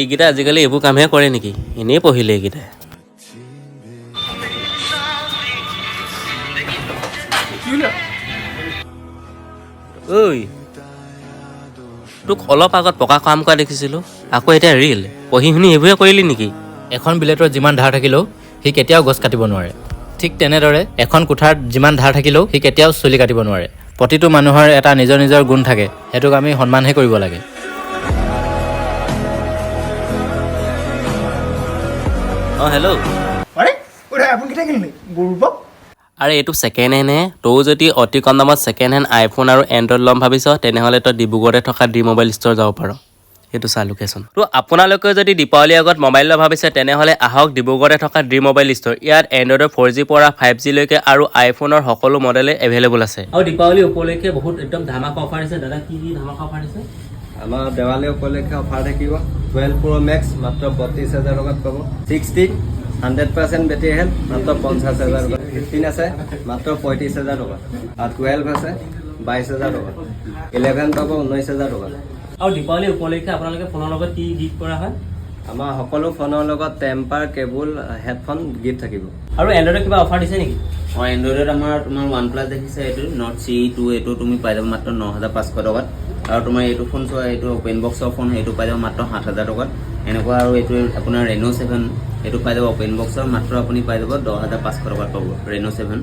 এইকেইটা আজিকালি এইবোৰ কামহে কৰে নেকি? এনেই পঢ়িলে এইকেইটা। ঐ তোক অলপ আগত পকা কাম কৰা দেখিছিলোঁ, আকৌ এতিয়া ৰিল পঢ়ি শুনি এইবোৰে কৰিলি নেকি? এখন বিলেটৰ যিমান ধাৰ থাকিলেও সি কেতিয়াও গছ কাটিব নোৱাৰে। ঠিক তেনেদৰে এখন কোঠাৰ যিমান ধাৰ থাকিলেও সি কেতিয়াও চুলি কাটিব নোৱাৰে। প্ৰতিটো মানুহৰ এটা নিজৰ নিজৰ গুণ থাকে, সেইটোক আমি সন্মানহে কৰিব লাগে। অঁ হেল্ল'। আৰে এইটো ছেকেণ্ড হেণ্ডহে। তৌ যদি অতি কম দামত ছেকেণ্ড হেণ্ড আইফোন আৰু এণ্ড্ৰইড ল'ম ভাবিছ, তেনেহ'লে তই ডিব্ৰুগড়তে থকা ডি মোবাইল ষ্ট'ৰ যাব পাৰ। সেইটো চা লোকেশ্যন। তো আপোনালোকে যদি দীপাৱলীৰ আগত মোবাইল ল'ব ভাবিছে, তেনেহ'লে আহক ডিব্ৰুগড়তে থকা ডি মোবাইল ষ্ট'ৰ। ইয়াত এণ্ড্ৰইডৰ 4G পৰা 5G লৈকে আৰু আইফোনৰ সকলো মডেলে এভেইলেবল আছে। আৰু দীপাৱলী উপলক্ষে বহুত একদম ধামাকা অফাৰ দিছে। দাদা কি ধামাকা অফাৰ দিছে? আমাৰ দেৱালী উপলক্ষে অফাৰ থাকিব। 12 Pro Max মাত্ৰ 32,000 টকাত পাব। 16 100% বেটেৰী হেল্থ মাত্ৰ 50,000 টকা। 15 আছে মাত্ৰ 35,000 টকা। আৰু 12 আছে 22,000 টকা। 11 পাব 19,000 টকা। আৰু দীপাৱলী উপলক্ষে আপোনালোকে ফোনৰ লগত কি গিফ্ট কৰা হয়? আমাৰ সকলো ফোনৰ লগত টেম্পাৰ, কেবুল, হেডফোন গিফ্ট থাকিব। আৰু এণ্ড্ৰইডৰ কিবা অফাৰ দিছে নেকি? এণ্ড্ৰইডত আমাৰ তোমাৰ OnePlus দেখিছে, এইটো Note CE2 এইটো তুমি পাই যাব মাত্ৰ 9,500 টকাত। আৰু তোমাৰ এইটো ফোন চোৱা, এইটো অপেন বক্সৰ ফোন, সেইটো পাই যাব মাত্ৰ 7,000 টকাত। এনেকুৱা আৰু এইটো আপোনাৰ Reno 7 এইটো পাই যাব অপেন বক্সৰ, মাত্ৰ আপুনি পাই যাব 10,500 টকাত পাব Reno 7।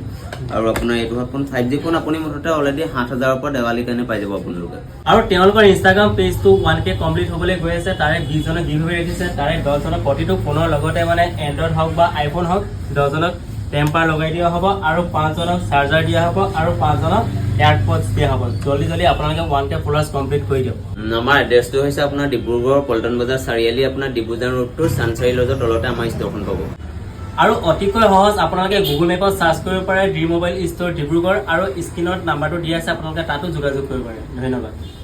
আৰু আপোনাৰ এইটো ফোন 5G ফোন আপুনি মুঠতে অলৰেডি 7,000ৰ পৰা দেৱালীৰ কাৰণে পাই যাব আপোনালোকে। আৰু তেওঁলোকৰ ইনষ্টাগ্ৰাম পেজটো 1K কমপ্লিট হ'বলৈ গৈ আছে। তাৰে 20জনক গিভৱে ৰাখিছে। তাৰে 10জনক প্ৰতিটো ফোনৰ লগতে মানে এণ্ড্ৰইড হওক বা আইফোন হওক 10জনক টেম্পাৰ লগাই দিয়া হ'ব, আৰু 5জনক চাৰ্জাৰ দিয়া হ'ব, আৰু 5জনক এয়াৰপডছ দিয়া হ'ব। জল্দি আপোনালোকে 1K ফলোৱাৰ্ছ কমপ্লিট কৰি দিয়ক। আমাৰ এড্ৰেছটো হৈছে আপোনাৰ ডিব্ৰুগড় পল্টন বজাৰ চাৰিআলি, আপোনাৰ ডিব্ৰুজান ৰোডটোৰ চানচাৰী লজৰ তলতে আমাৰ ষ্ট'ৰখন পাব। আৰু অতিকৈ সহজ, আপোনালোকে গুগল মেপত চাৰ্চ কৰিব পাৰে ডি মোবাইল ষ্ট'ৰ ডিব্ৰুগড়, আৰু স্ক্ৰীনত নাম্বাৰটো দিয়া আছে, আপোনালোকে তাতো যোগাযোগ কৰিব পাৰে। ধন্যবাদ।